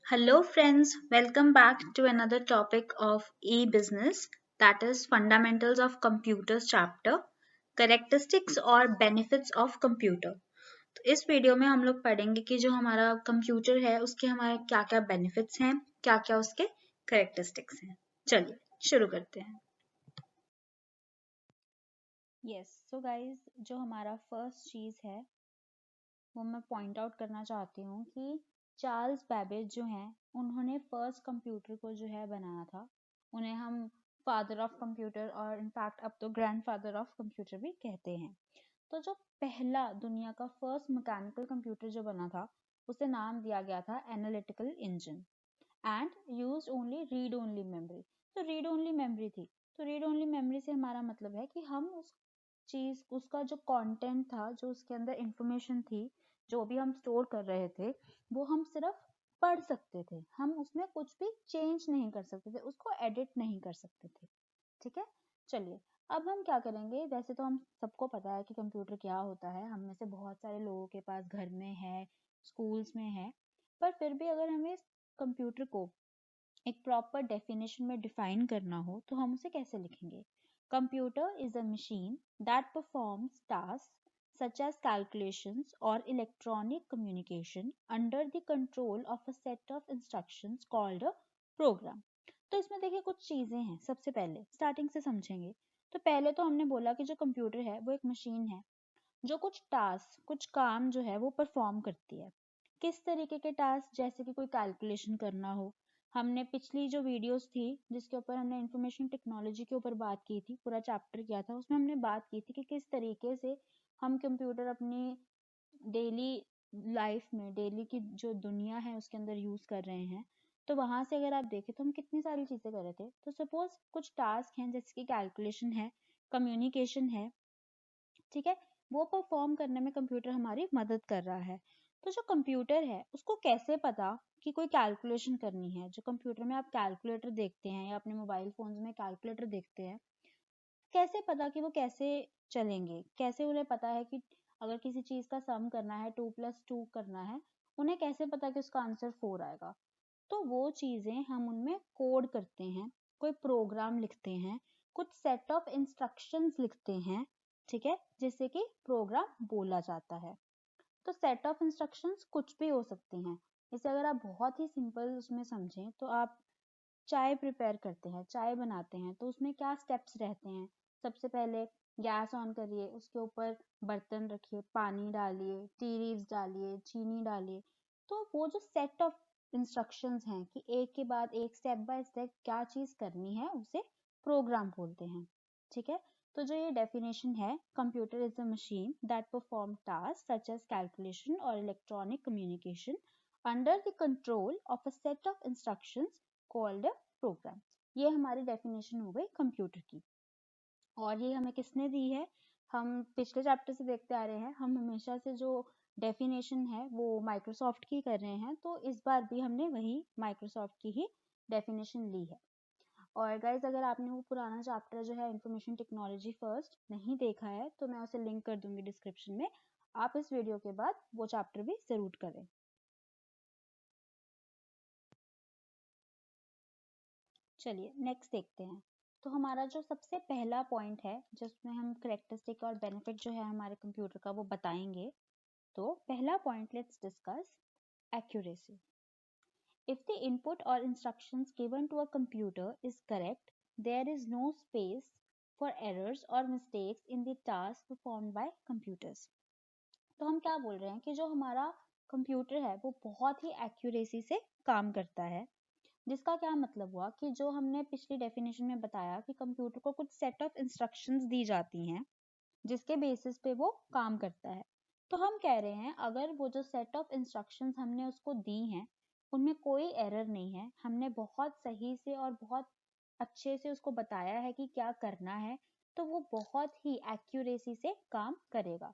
Hello, friends. Welcome back to another topic of e-business, that is fundamentals of computers chapter, characteristics और benefits of computer. तो इस video में हम लोग पढ़ेंगे कि जो हमारा कंप्यूटर है उसके हमारे क्या क्या बेनिफिट्स हैं, क्या क्या उसके कैरेक्टरिस्टिक्स हैं. चलिए शुरू करते हैं. यस सो गाइज जो हमारा फर्स्ट चीज़ है वो मैं पॉइंट आउट करना चाहती हूँ कि चार्ल्स बैबेज जो हैं उन्होंने फर्स्ट कंप्यूटर को जो है बनाया था. उन्हें हम फादर ऑफ कंप्यूटर और इनफैक्ट अब तो ग्रैंडफादर ऑफ कंप्यूटर भी कहते हैं. तो जो पहला दुनिया का फर्स्ट मैकेनिकल कंप्यूटर जो बना था उसे नाम दिया गया था analytical engine and used only read only memory. तो रीड ओनली मेमोरी थी. तो रीड ओनली मेमोरी से हमारा मतलब है कि हम उस चीज उसका जो कंटेंट था, जो उसके अंदर इंफॉर्मेशन थी, जो भी हम स्टोर कर रहे थे, वो हम सिर्फ पढ़ सकते थे. हम उसमें कुछ भी चेंज नहीं कर सकते थे, उसको एडिट नहीं कर सकते थे. ठीक है. चलिए अब हम क्या करेंगे. वैसे तो हम सबको पता है कि कंप्यूटर क्या होता है, हम में से बहुत सारे लोगों के पास घर में है, स्कूल्स में है, पर फिर भी अगर हमें कंप्यूटर को एक प्रॉपर डेफिनेशन में डिफाइन करना हो तो हम उसे कैसे लिखेंगे. Computer is a machine that performs task such as calculations or electronic communication under the control of a set of instructions called a program. तो इसमें देखिए कुछ चीजें हैं. सबसे पहले स्टार्टिंग से समझेंगे. तो पहले तो हमने बोला कि जो कंप्यूटर है वो एक मशीन है जो कुछ टास्क, कुछ काम जो है वो परफॉर्म करती है. किस तरीके के टास्क? जैसे कि कोई कैलकुलेशन करना हो. हमने पिछली जो वीडियोस थी जिसके ऊपर हमने इंफॉर्मेशन टेक्नोलॉजी के ऊपर बात की थी, पूरा चैप्टर किया था, उसमें हमने बात की थी कि किस तरीके से हम कंप्यूटर अपनी डेली लाइफ में, डेली की जो दुनिया है उसके अंदर यूज कर रहे हैं. तो वहां से अगर आप देखें तो हम कितनी सारी चीजें कर रहे थे. तो सपोज कुछ टास्क हैं जैसे कि कैलकुलेशन है, कम्युनिकेशन है. ठीक है. वो परफॉर्म करने में कंप्यूटर हमारी मदद कर रहा है. तो जो कंप्यूटर है उसको कैसे पता कि कोई कैलकुलेशन करनी है. जो कंप्यूटर में आप कैलकुलेटर देखते हैं या अपने मोबाइल फोन्स में कैलकुलेटर देखते हैं, कैसे पता कि वो कैसे चलेंगे. कैसे उन्हें पता है कि अगर किसी चीज का सम करना है, 2+2 करना है, उन्हें कैसे पता कि उसका आंसर 4 आएगा. तो वो चीजें हम उनमें कोड करते हैं, कोई प्रोग्राम लिखते हैं, कुछ सेट ऑफ इंस्ट्रक्शंस लिखते हैं. ठीक है. जिससे कि प्रोग्राम बोला जाता है. तो सेट ऑफ इंस्ट्रक्शंस कुछ भी हो सकती हैं. इसे अगर आप बहुत ही सिंपल उसमें समझें तो आप चाय प्रिपेयर करते हैं, चाय बनाते हैं, तो उसमें क्या स्टेप्स रहते हैं. सबसे पहले गैस ऑन करिए, उसके ऊपर बर्तन रखिए, पानी डालिए, टी लीव्स डालिए, चीनी डालिए. तो वो जो सेट ऑफ इंस्ट्रक्शंस हैं कि एक के बाद एक स्टेप बाय स्टेप क्या चीज करनी है, उसे प्रोग्राम बोलते हैं. ठीक है. तो जो ये डेफिनेशन है, computer is a machine that perform task such as calculation और electronic communication under the control of a set of instructions called program. ये हमारी डेफिनेशन हो गई कंप्यूटर की. और ये हमें किसने दी है? हम पिछले चैप्टर से देखते आ रहे हैं, हम हमेशा से जो डेफिनेशन है वो माइक्रोसॉफ्ट की कर रहे हैं, तो इस बार भी हमने वही माइक्रोसॉफ्ट की ही डेफिनेशन ली है. और गाइज अगर आपने वो पुराना चैप्टर जो है इंफॉर्मेशन टेक्नोलॉजी फर्स्ट नहीं देखा है तो मैं उसे लिंक कर दूंगी डिस्क्रिप्शन में. आप इस वीडियो के बाद वो चैप्टर भी जरूर करें. चलिए नेक्स्ट देखते हैं. तो हमारा जो सबसे पहला पॉइंट है जिसमें हम करेक्टरिस्टिक और बेनिफिट जो है हमारे कंप्यूटर का वो बताएंगे. तो पहला point let's discuss accuracy. If the input or instructions given to a computer is correct, there is no space for errors or mistakes in the task performed by computers. तो हम क्या बोल रहे हैं कि जो हमारा कंप्यूटर है वो बहुत ही एक्यूरेसी से काम करता है. जिसका क्या मतलब हुआ कि जो हमने पिछली डेफिनेशन में बताया कि कंप्यूटर को कुछ सेट ऑफ इंस्ट्रक्शंस दी जाती हैं जिसके बेसिस पे वो काम करता है. तो हम कह रहे हैं अगर वो जो सेट ऑफ इंस्ट्रक्शंस हमने उसको दी हैं उनमें कोई एरर नहीं है, हमने बहुत सही से और बहुत अच्छे से उसको बताया है कि क्या करना है, तो वो बहुत ही एक्यूरेसी से काम करेगा.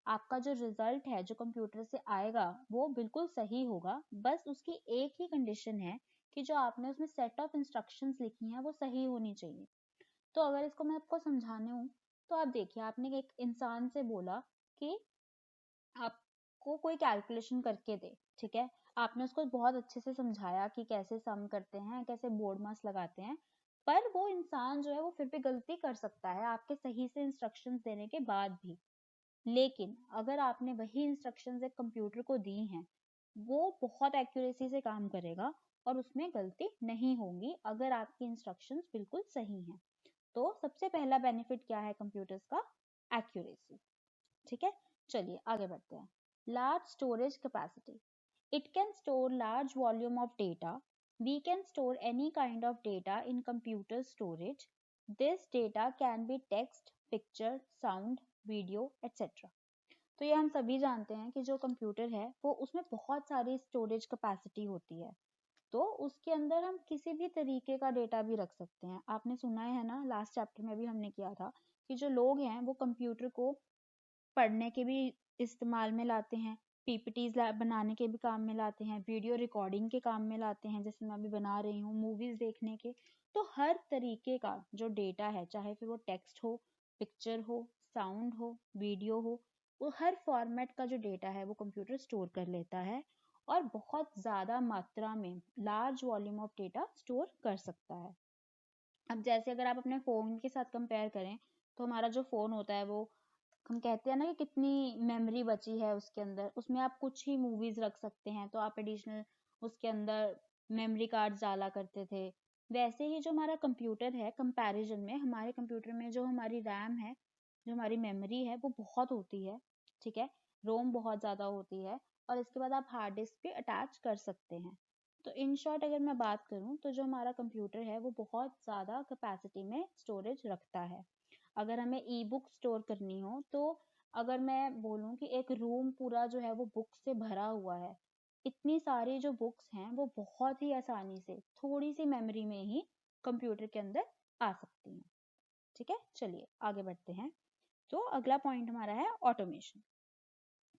आपका जो रिजल्ट है जो कंप्यूटर से आएगा वो बिल्कुल सही होगा. बस उसकी एक ही कंडीशन है कि जो आपने उसमें सेट ऑफ इंस्ट्रक्शंस लिखी हैं वो सही होनी चाहिए. तो अगर इसको मैं आपको समझाने हूँ तो आप देखिए, आपने एक इंसान से बोला कि आपको कोई कैलकुलेशन करके दे. ठीक है. आपने उसको बहुत अच्छे से समझाया कि कैसे सम करते हैं, कैसे बोर्ड मास लगाते हैं, पर वो इंसान जो है वो फिर भी गलती कर सकता है आपके सही से इंस्ट्रक्शंस देने के बाद भी। लेकिन अगर आपने वही इंस्ट्रक्शंस एक कंप्यूटर को दी हैं, वो बहुत एक्यूरेसी से काम करेगा और उसमें गलती नहीं होगी अगर आपकी इंस्ट्रक्शंस बिल्कुल सही हैं। तो सबसे पहला बेनिफिट क्या है कंप्यूटर्स का? एक्यूरेसी। ठीक है, चलिए आगे बढ़ते हैं। Large storage capacity, it can store large volume of data. We can store any kind of data in computer storage. This data can be text, picture, sound, video, etc. तो ये हम सभी जानते हैं कि जो कंप्यूटर है वो उसमें बहुत सारी स्टोरेज कैपेसिटी होती है, तो उसके अंदर हम किसी भी तरीके का डेटा भी रख सकते हैं। आपने सुना है ना, लास्ट चैप्टर में भी हमने किया था कि जो लोग हैं वो कंप्यूटर को पढ़ने के भी इस्तेमाल में लाते हैं, पीपीटीज बनाने के भी काम में लाते हैं, वीडियो रिकॉर्डिंग के काम में लाते हैं, जैसे मैं अभी बना रही हूँ, मूवीज देखने के। तो हर तरीके का जो डेटा है, चाहे फिर वो टेक्स्ट हो, पिक्चर हो, साउंड हो, वीडियो हो, वो हर फॉर्मेट का जो डेटा है वो कंप्यूटर स्टोर कर लेता है और बहुत ज़्यादा मात्रा में large volume of data store कर सकता है। अब जैसे अगर आप अपने फ़ोन के साथ कंपेयर करें, तो हमारा जो फ़ोन होता है वो, हम कहते हैं ना कि कितनी मेमोरी बची है उसके अंदर, उसमें आप कुछ ही मूवीज रख सकते हैं, तो आप एडिशनल उसके अंदर मेमोरी कार्ड डाला करते थे। वैसे ही जो हमारा कंप्यूटर है, कंपैरिजन में हमारे कंप्यूटर में जो हमारी रैम है, जो हमारी मेमोरी है वो बहुत होती है, ठीक है, रोम बहुत ज़्यादा होती है, और इसके बाद आप हार्ड डिस्क भी अटैच कर सकते हैं। तो इन शॉर्ट अगर मैं बात करूं तो जो हमारा कंप्यूटर है वो बहुत ज़्यादा कैपेसिटी में स्टोरेज रखता है। अगर हमें ई बुक स्टोर करनी हो, तो अगर मैं बोलूं कि एक रूम पूरा जो है वो बुक से भरा हुआ है, इतनी सारी जो बुक्स हैं वो बहुत ही आसानी से थोड़ी सी मेमोरी में ही कंप्यूटर के अंदर आ सकती हैं। ठीक है, चलिए आगे बढ़ते हैं। तो अगला पॉइंट हमारा है automation.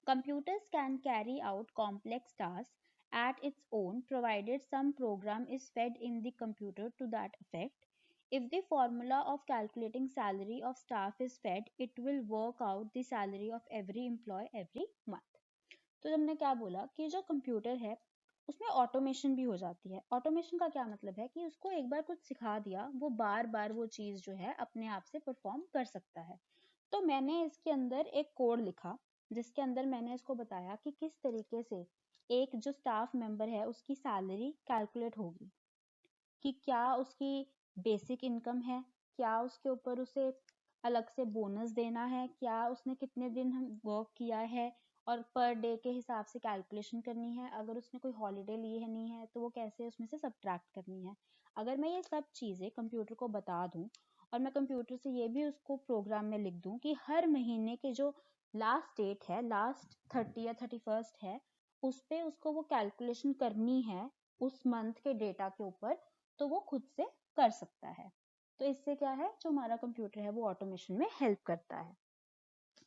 Computers can carry out complex tasks at its own, provided some program is fed in the computer to that effect. If the formula of calculating salary of staff is fed, it will work out the salary of every employee every month. तो हमने क्या बोला कि जो computer है उसमें automation भी हो जाती है। ऑटोमेशन का क्या मतलब है कि उसको एक बार कुछ सिखा दिया, वो बार बार वो चीज़ जो है अपने आप से परफॉर्म कर सकता है। तो मैंने इसके अंदर एक कोड लिखा जिसके अंदर मैंने इसको बताया कि किस तरीके से एक जो स्टाफ मेंबर है उसकी सैलरी कैलकुलेट होगी, कि क्या उसकी बेसिक इनकम है, क्या उसके ऊपर उसे अलग से बोनस देना है, क्या उसने कितने दिन हम वर्क किया है, और पर डे के हिसाब से कैलकुलेशन करनी है। अगर उसने कोई हॉलीडे ली है नहीं है तो वो कैसे उसमें से सब्ट्रैक्ट करनी है। अगर मैं ये सब चीज़ें कंप्यूटर को बता दूं और मैं कंप्यूटर से ये भी उसको प्रोग्राम में लिख दूं कि हर महीने के जो लास्ट डेट है, लास्ट 30 या 31 है, उस पे उसको वो कैलकुलेशन करनी है उस मंथ के डेटा के ऊपर, तो वो खुद से कर सकता है। तो इससे क्या है, जो हमारा कंप्यूटर है वो ऑटोमेशन में हेल्प करता है।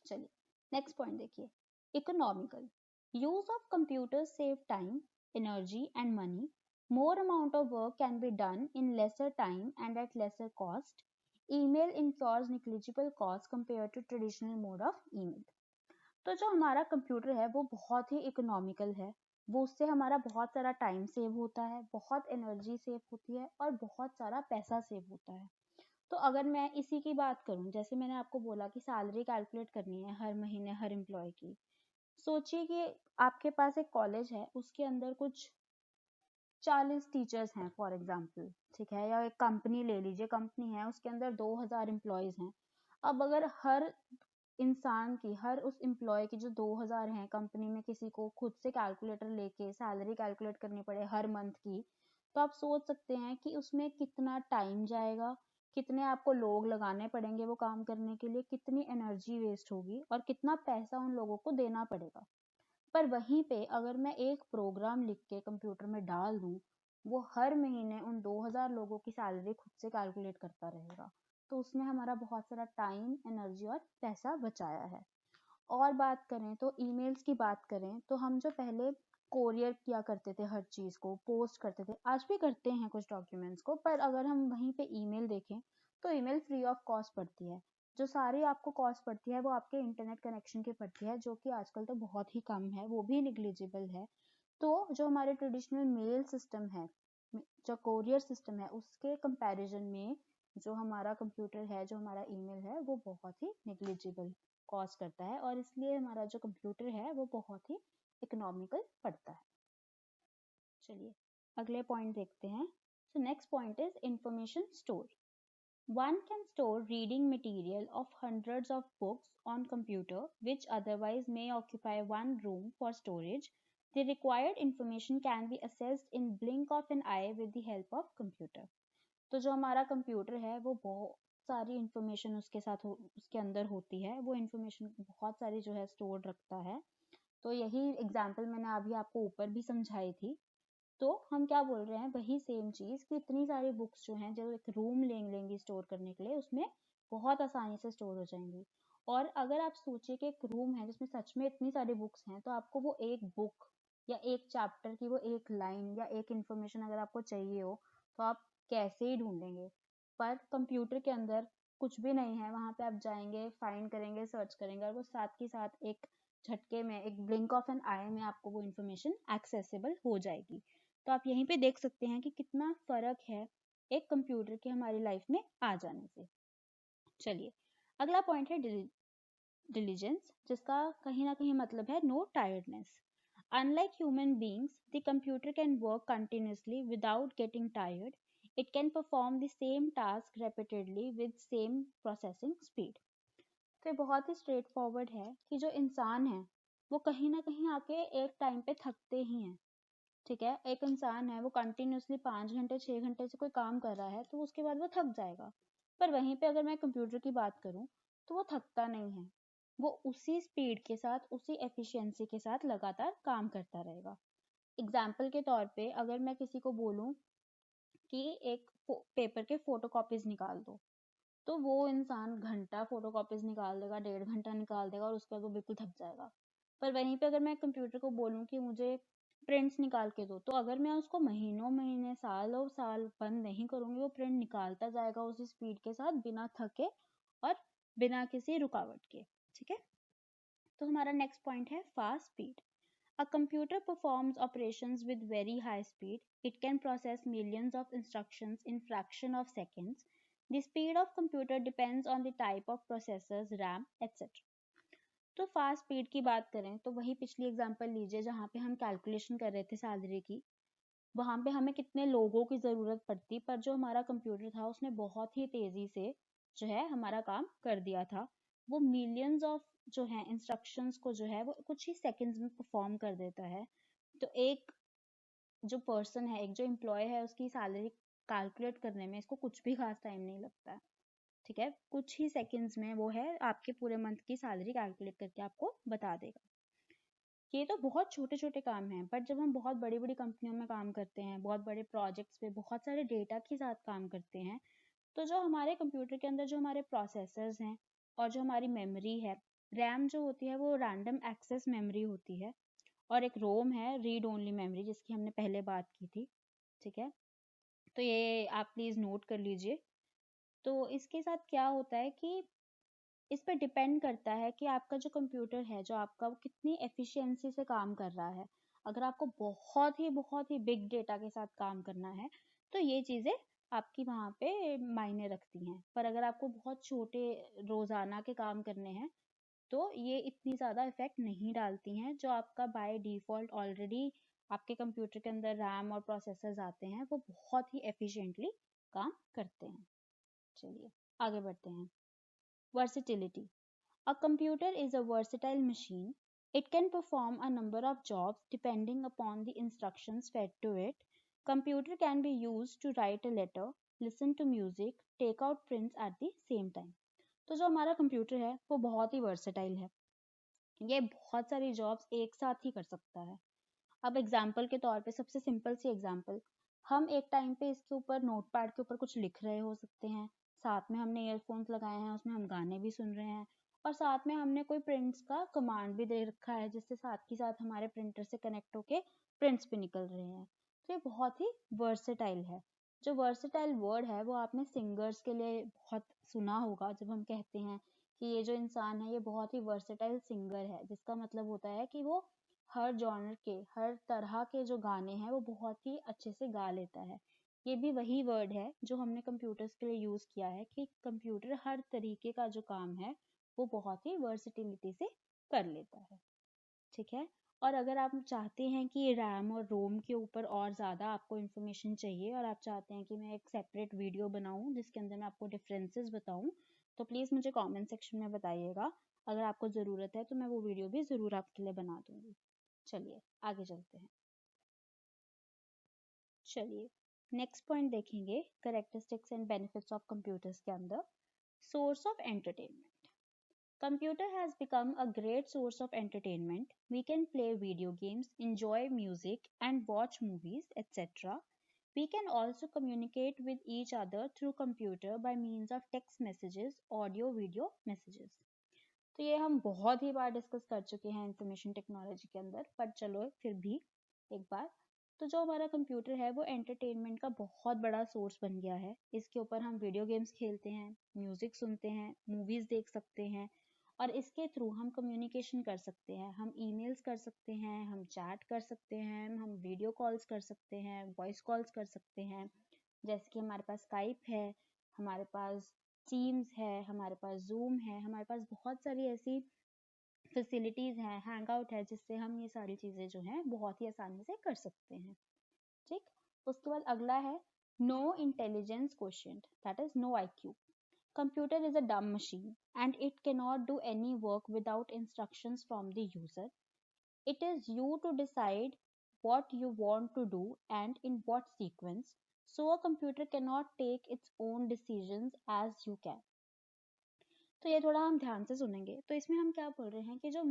चलिए नेक्स्ट पॉइंट देखिए, economical use of computer save time, energy and money. More amount of work can be done in lesser time and at lesser cost. Email incurs negligible cost compare to traditional mode of email. तो जो हमारा computer है वो बहुत ही economical है, वो उससे हमारा बहुत सारा टाइम सेव होता है, बहुत एनर्जी सेव होती है और बहुत सारा पैसा सेव होता है। तो अगर मैं इसी की बात करूं, जैसे मैंने आपको बोला कि सैलरी कैलकुलेट करनी है हर महीने हर एम्प्लॉय की। सोचिए कि आपके पास एक कॉलेज है, उसके अंदर कुछ 40 टीचर्स हैं फॉर एग्जांपल, ठीक है, या एक कंपनी ले लीजिए, कंपनी है उसके अंदर 2000 एम्प्लॉयज हैं। अब अगर हर इंसान की, हर उस एम्प्लॉय की जो 2000 हैं कंपनी में, किसी को खुद से कैलकुलेटर लेके सैलरी कैलकुलेट करनी पड़े हर मंथ की, तो आप सोच सकते हैं कि उसमें कितना टाइम जाएगा, कितने आपको लोग लगाने पड़ेंगे वो काम करने के लिए, कितनी एनर्जी वेस्ट होगी और कितना पैसा उन लोगों को देना पड़ेगा। पर वहीं पे अगर मैं एक प्रोग्राम लिख के कंप्यूटर में डाल दूं, वो हर महीने उन 2000 लोगों की सैलरी खुद से कैलकुलेट करता रहेगा, तो उसमें हमारा बहुत सारा टाइम, एनर्जी और पैसा बचाया है। और बात करें तो ईमेल्स की बात करें, तो हम जो पहले कोरियर किया करते थे, हर चीज़ को पोस्ट करते थे, आज भी करते हैं कुछ डॉक्यूमेंट्स को, पर अगर हम वहीं पे ईमेल देखें तो ईमेल फ्री ऑफ कॉस्ट पड़ती है। जो सारी आपको कॉस्ट पड़ती है वो आपके इंटरनेट कनेक्शन की पड़ती है, जो कि आजकल तो बहुत ही कम है, वो भी निग्लिजिबल है। तो जो हमारे ट्रेडिशनल मेल सिस्टम है, जो कोरियर सिस्टम है, उसके कंपैरिजन में जो हमारा कंप्यूटर है, जो हमारा ईमेल है, वो बहुत ही नेग्लिजिबल कॉस्ट करता है, और इसलिए हमारा जो कंप्यूटर है वो बहुत ही इकोनॉमिकल पड़ता है। चलिए अगले पॉइंट देखते हैं। So next point is information store. One can store reading material of hundreds of books on computer which otherwise may occupy one room for storage. The required information can be accessed in blink of an eye with the help of computer. तो जो हमारा computer है वो बहुत सारी information उसके साथ उसके अंदर होती है, वो इंफॉर्मेशन बहुत सारी जो है स्टोर रखता है। तो यही एग्जाम्पल मैंने अभी आपको ऊपर भी समझाई थी। तो हम क्या बोल रहे हैं, वही सेम चीज कि इतनी सारी बुक्स जो हैं, जो एक रूम लेंगी स्टोर करने के लिए, उसमें बहुत आसानी से स्टोर हो जाएंगी। और अगर आप सोचिए कि एक रूम है जिसमें सच में इतनी सारी बुक्स हैं, तो आपको वो एक बुक या एक चैप्टर की वो एक लाइन या एक इंफॉर्मेशन अगर आपको चाहिए हो, तो आप कैसे ही ढूंढेंगे। पर कंप्यूटर के अंदर कुछ भी नहीं है, वहां पे आप जाएंगे, फाइंड करेंगे, सर्च करेंगे, और वो साथ के साथ एक झटके में, एक ब्लिंक ऑफ एन आई में आपको वो इन्फॉर्मेशन एक्सेसिबल हो जाएगी। तो आप यहीं पे देख सकते हैं कि कितना फर्क है एक कंप्यूटर के हमारी लाइफ में आ जाने से। चलिए अगला पॉइंट है डिलीजेंस, जिसका कहीं ना कहीं मतलब है no tiredness. Unlike human beings, the computer can work continuously without getting tired. It can perform the same task repeatedly with same processing speed. तो ये बहुत ही स्ट्रेट फॉरवर्ड है कि जो इंसान है वो कहीं ना कहीं आके एक टाइम पे थकते ही हैं। ठीक है, एक इंसान है वो कंटिन्यूसली 5 घंटे 6 घंटे से कोई काम कर रहा है, तो उसके बाद वो थक जाएगा। पर वहीं पे अगर मैं कंप्यूटर की बात करूं, तो वो थकता नहीं है, वो उसी स्पीड के साथ, उसी एफिशिएंसी के साथ लगातार काम करता रहेगा। एग्जाम्पल के तौर पे अगर मैं किसी को बोलूं कि एक पेपर के फोटोकॉपीज निकाल दो, तो वो इंसान घंटा फोटोकॉपीज निकाल देगा, 1.5 घंटा निकाल देगा, और उसके बाद वो बिल्कुल थक जाएगा। पर वहीं पे अगर मैं कंप्यूटर को बोलूँ कि मुझे प्रिंट्स निकाल के दो, तो अगर मैं उसको महीनों महीने सालों साल बंद नहीं करूंगी, वो प्रिंट निकालता जाएगा उसी स्पीड के साथ, बिना थके और बिना किसी रुकावट के। ठीक है, तो हमारा नेक्स्ट पॉइंट है fast speed. A computer performs operations with very high speed. It can process millions of instructions in fraction of seconds. The speed of computer depends on the type of processors, RAM, etc. तो fast speed की बात करें तो वही पिछली example लीजिए जहाँ पे हम कैलकुलेशन कर रहे थे सैलरी की। वहाँ पे हमें कितने लोगों की ज़रूरत पड़ती, पर जो हमारा कंप्यूटर था उसने बहुत ही तेज़ी से जो है हमारा काम कर दिया था। वो मिलियंस ऑफ जो है इंस्ट्रक्शंस को जो है वो कुछ ही सेकंड्स में परफॉर्म कर देता है। तो एक जो पर्सन है, एक जो एम्प्लॉय है, उसकी सैलरी कैलकुलेट करने में इसको कुछ भी खास टाइम नहीं लगता है। ठीक है, कुछ ही सेकंड्स में वो है आपके पूरे मंथ की सैलरी कैलकुलेट करके आपको बता देगा। ये तो बहुत छोटे छोटे काम हैं, बट जब हम बहुत बड़ी बड़ी कंपनियों में काम करते हैं, बहुत बड़े प्रोजेक्ट्स पे बहुत सारे डेटा के साथ काम करते हैं, तो जो हमारे कंप्यूटर के अंदर जो हमारे प्रोसेसर्स हैं और जो हमारी मेमोरी है, रैम जो होती है वो रैंडम एक्सेस मेमोरी होती है, और एक रोम है रीड ओनली मेमोरी, जिसकी हमने पहले बात की थी। ठीक है, तो ये आप प्लीज़ नोट कर लीजिए। तो इसके साथ क्या होता है कि इस पे डिपेंड करता है कि आपका जो कंप्यूटर है, जो आपका, वो कितनी एफिशिएंसी से काम कर रहा है। अगर आपको बहुत ही बिग डेटा के साथ काम करना है, तो ये चीज़ें आपकी वहाँ पे मायने रखती हैं। पर अगर आपको बहुत छोटे रोज़ाना के काम करने हैं, तो ये इतनी ज़्यादा इफेक्ट नहीं डालती हैं। जो आपका बाय डिफ़ॉल्ट ऑलरेडी आपके कंप्यूटर के अंदर रैम और प्रोसेसर्स आते हैं, वो बहुत ही एफिशिएंटली काम करते हैं। चलिए आगे बढ़ते हैं। Versatility. A computer is a versatile machine. It can perform a number of jobs depending upon the instructions fed to it. Computer can be used to write a letter, listen to music, take out prints at the same time. तो जो हमारा computer है वो बहुत ही versatile है, ये बहुत सारी जॉब्स एक साथ ही कर सकता है। अब एग्जाम्पल के तौर पे, सबसे सिंपल सी एग्जाम्पल, हम एक टाइम पे इसके ऊपर नोटपैड के ऊपर कुछ लिख रहे हो सकते हैं, साथ में हमने ईयरफोन्स लगाए हैं, उसमें हम गाने भी सुन रहे हैं, और साथ में हमने कोई प्रिंट्स का कमांड भी दे रखा है, जिससे साथ के साथ हमारे प्रिंटर से कनेक्ट होके प्रिंट्स भी निकल रहे हैं। तो ये बहुत ही वर्सेटाइल है। जो वर्सेटाइल वर्ड है वो आपने सिंगर्स के लिए बहुत सुना होगा, जब हम कहते हैं कि ये जो इंसान है ये बहुत ही वर्सेटाइल सिंगर है, जिसका मतलब होता है कि वो हर जॉनर के, हर तरह के जो गाने हैं वो बहुत ही अच्छे से गा लेता है। ये भी वही वर्ड है जो हमने कंप्यूटर्स के लिए यूज़ किया है कि कंप्यूटर हर तरीके का जो काम है वो बहुत ही वर्सिटिलिटी से कर लेता है। ठीक है। और अगर आप चाहते हैं कि रैम और रोम के ऊपर और ज़्यादा आपको इन्फॉर्मेशन चाहिए और आप चाहते हैं कि मैं एक सेपरेट वीडियो बनाऊं जिसके अंदर मैं आपको डिफरेंसेस बताऊं, तो प्लीज़ मुझे कमेंट सेक्शन में बताइएगा। अगर आपको ज़रूरत है तो मैं वो वीडियो भी ज़रूर आपके लिए बना दूंगी। चलिए आगे चलते हैं। चलिए नेक्स्ट पॉइंट देखेंगे characteristics and benefits of computers के अंदर। Source of entertainment. Computer has become a great source of entertainment. We can play video games, enjoy music, and watch movies, etc. We can also communicate with each other through computer by means of text messages, audio, video messages. तो ये हम बहुत ही बार discuss कर चुके हैं information technology के अंदर, पर चलो फिर भी एक बार। तो जो हमारा कंप्यूटर है वो एंटरटेनमेंट का बहुत बड़ा सोर्स बन गया है। इसके ऊपर हम वीडियो गेम्स खेलते हैं, म्यूजिक सुनते हैं, मूवीज देख सकते हैं, और इसके थ्रू हम कम्युनिकेशन कर सकते हैं। हम ईमेल्स कर सकते हैं, हम चैट कर सकते हैं, हम वीडियो कॉल्स कर सकते हैं, वॉइस कॉल्स कर सकते हैं। जैसे कि हमारे पास स्काइप है, हमारे पास टीम्स है, हमारे पास जूम है, हमारे पास बहुत सारी ऐसी फैसिलिटीज़ हैं, हैंग आउट है, जिससे हम ये सारी चीज़ें जो हैं बहुत ही आसानी से कर सकते हैं। ठीक। उसके बाद अगला है no intelligence quotient, that is no IQ. Computer is a dumb machine and it cannot do any work without instructions from the user. It is you to decide what you want to do and in what sequence. So a computer cannot take its own decisions as you can. तो ये थोड़ा हम ध्यान से सुनेंगे। तो इसमें हम क्या बोल रहे हैं कि जो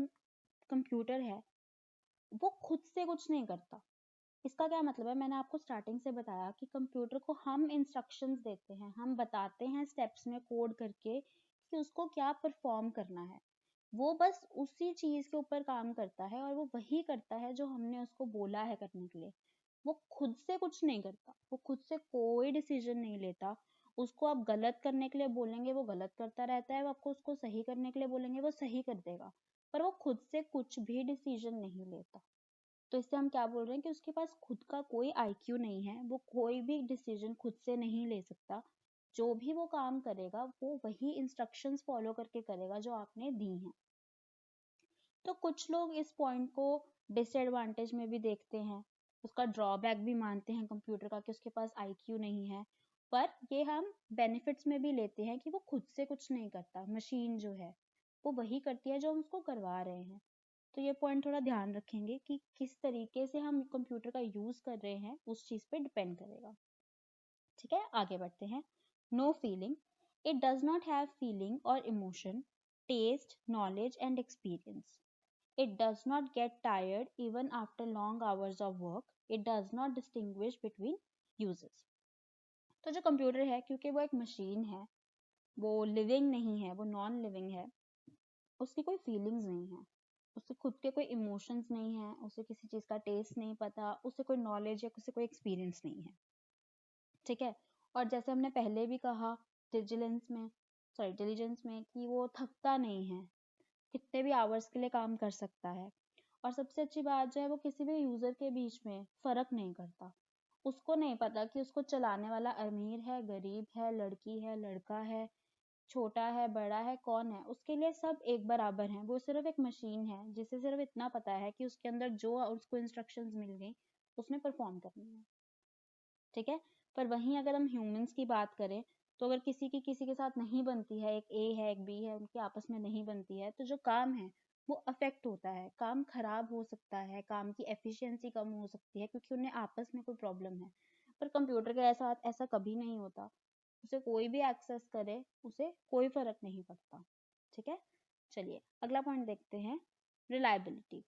कंप्यूटर है वो खुद से कुछ नहीं करता। इसका क्या मतलब है, मैंने आपको स्टार्टिंग से बताया कि कंप्यूटर को हम इंस्ट्रक्शंस देते हैं, हम बताते हैं स्टेप्स में कोड करके कि उसको क्या परफॉर्म करना है। वो बस उसी चीज के ऊपर काम करता है और वो वही करता है जो हमने उसको बोला है करने के लिए। वो खुद से कुछ नहीं करता, वो खुद से कोई डिसीजन नहीं लेता। उसको आप गलत करने के लिए बोलेंगे वो गलत करता रहता है, वो आपको उसको सही करने के लिए बोलेंगे वो सही कर देगा, पर वो खुद से कुछ भी डिसीजन नहीं लेता। तो इससे हम क्या बोल रहे हैं कि उसके पास खुद का कोई IQ नहीं है, वो कोई भी डिसीजन खुद से नहीं ले सकता। जो भी वो काम करेगा वो वही इंस्ट्रक्शंस फॉलो करके करेगा जो आपने दी हैं। तो कुछ लोग इस पॉइंट को डिसएडवांटेज में भी देखते हैं, उसका ड्रॉबैक भी मानते हैं कंप्यूटर का कि उसके पास IQ नहीं है, पर ये हम बेनिफिट्स में भी लेते हैं कि वो खुद से कुछ नहीं करता, मशीन जो है वो वही करती है जो हम उसको करवा रहे हैं। तो ये पॉइंट थोड़ा ध्यान रखेंगे कि किस तरीके से हम कंप्यूटर का यूज कर रहे हैं उस चीज पे डिपेंड करेगा। ठीक है, आगे बढ़ते हैं। No feeling. It does not have feeling और emotion, taste, knowledge and experience. It does not get tired even after long hours of work. It does not distinguish between uses. तो जो कंप्यूटर है, क्योंकि वो एक मशीन है, वो living नहीं है, वो नॉन लिविंग है, उसकी कोई फीलिंग्स नहीं है, उसके खुद के कोई इमोशंस नहीं है, उसे किसी चीज़ का टेस्ट नहीं पता, उसे कोई नॉलेज या उसे कोई एक्सपीरियंस नहीं है। ठीक है। और जैसे हमने पहले भी कहा डिलीजेंस में कि वो थकता नहीं है, कितने भी आवर्स के लिए काम कर सकता है। और सबसे अच्छी बात जो है वो किसी भी यूजर के बीच में फर्क नहीं करता। उसको नहीं पता कि उसको चलाने वाला अमीर है, गरीब है, लड़की है, लड़का है, छोटा है, बड़ा है, कौन है, उसके लिए सब एक बराबर हैं। वो सिर्फ एक मशीन है जिसे सिर्फ इतना पता है कि उसके अंदर जो उसको इंस्ट्रक्शंस मिल गई उसमें परफॉर्म करनी है। ठीक है। पर वहीं अगर हम ह्यूमंस की बात करें तो अगर किसी की किसी के साथ नहीं बनती है, एक ए है एक बी है, उनकी आपस में नहीं बनती है, तो जो काम है वो अफेक्ट होता है, काम खराब हो सकता है, काम की एफिशिएंसी कम हो सकती है क्योंकि उन्हें आपस में कोई प्रॉब्लम है। पर कंप्यूटर के साथ ऐसा कभी नहीं होता, उसे कोई भी एक्सेस करे उसे कोई फर्क नहीं पड़ता। ठीक है। चलिए अगला पॉइंट देखते हैं, reliability.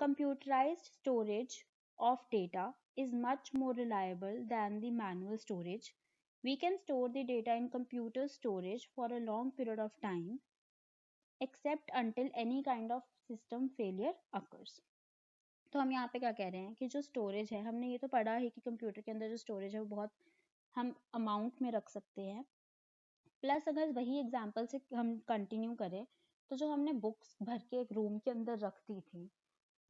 Computerized storage of data is much more reliable than the manual storage. We can store the data in computer storage for a long period of time, except until any kind of system failure occurs. तो हम यहाँ पे क्या कह रहे हैं कि जो स्टोरेज है, हमने ये तो पढ़ा है कि कंप्यूटर के अंदर जो स्टोरेज है वो बहुत हम अमाउंट में रख सकते हैं। प्लस अगर वही एग्जांपल से हम कंटिन्यू करें तो जो हमने बुक्स भर के एक रूम के अंदर रख दी थी,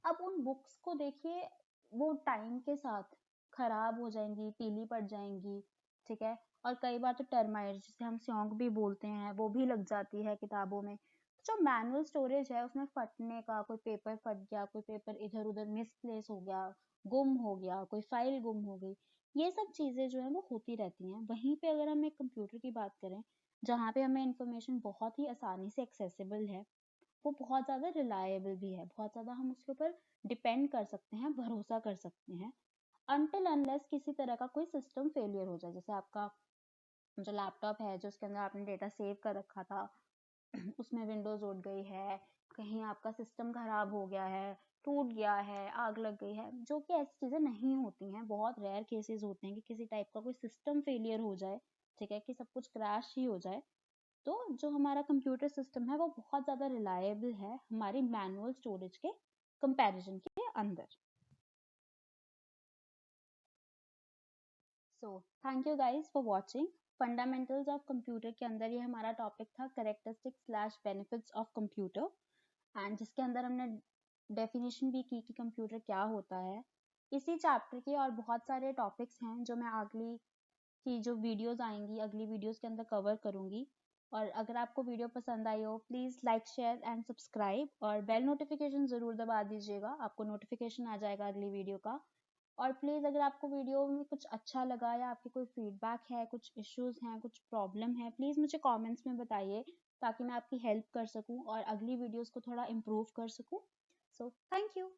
अब उन बुक्स को देखिए, वो टाइम के साथ खराब हो जाएंगी, पीली पड़ जाएंगी, ठीक है। और कई बार तो टर्माइट, जिसे हम स्योंक भी बोलते हैं, वो भी लग जाती है किताबों में। जो मैनुअल स्टोरेज है उसमें फटने का, कोई पेपर फट गया, कोई पेपर इधर उधर मिसप्लेस हो गया, गुम हो गया, कोई फाइल गुम हो गई, ये सब चीजें जो है वो होती रहती हैं। वहीं पे अगर हम एक कंप्यूटर की बात करें, जहाँ पे हमें इंफॉर्मेशन बहुत ही आसानी से एक्सेसिबल है, वो बहुत ज़्यादा रिलायबल भी है, बहुत ज़्यादा हम उसके ऊपर डिपेंड कर सकते हैं, भरोसा कर सकते हैं, अनटिल अनलेस किसी तरह का कोई सिस्टम फेलियर हो जाए। जैसे आपका जो लैपटॉप है, जो उसके अंदर आपने डेटा सेव कर रखा था, उसमें विंडोज उड़ गई है, कहीं आपका सिस्टम खराब हो गया है, टूट गया है, आग लग गई है, जो कि ऐसी चीज़ें नहीं होती हैं। बहुत रेयर केसेस होते हैं कि किसी टाइप का कोई सिस्टम फेलियर हो जाए, ठीक है, कि सब कुछ क्रैश ही हो जाए। तो जो हमारा कंप्यूटर सिस्टम है वो बहुत ज़्यादा रिलायबल है हमारी मैनुअल स्टोरेज के कंपैरिजन के अंदर। So thank you guys for watching. Fundamentals of computer के अंदर ये हमारा टॉपिक था, characteristics slash benefits of computer, and जिसके अंदर हमने डेफिनेशन भी की कि कंप्यूटर क्या होता है। इसी चैप्टर के और बहुत सारे टॉपिक्स हैं जो मैं अगली की जो वीडियोस आएंगी, अगली वीडियोस के अंदर कवर करूंगी। और अगर आपको वीडियो पसंद आई हो, please like share and subscribe, और बेल नोटिफिकेशन ज़रूर दबा दीजिएगा, आपको नोटिफिकेशन आ जाएगा अगली वीडियो का। और प्लीज़ अगर आपको वीडियो में कुछ अच्छा लगा या आपके कोई फीडबैक है, कुछ इश्यूज हैं, कुछ प्रॉब्लम है, प्लीज़ मुझे कमेंट्स में बताइए, ताकि मैं आपकी हेल्प कर सकूं और अगली वीडियोस को थोड़ा इम्प्रूव कर सकूं। So thank you.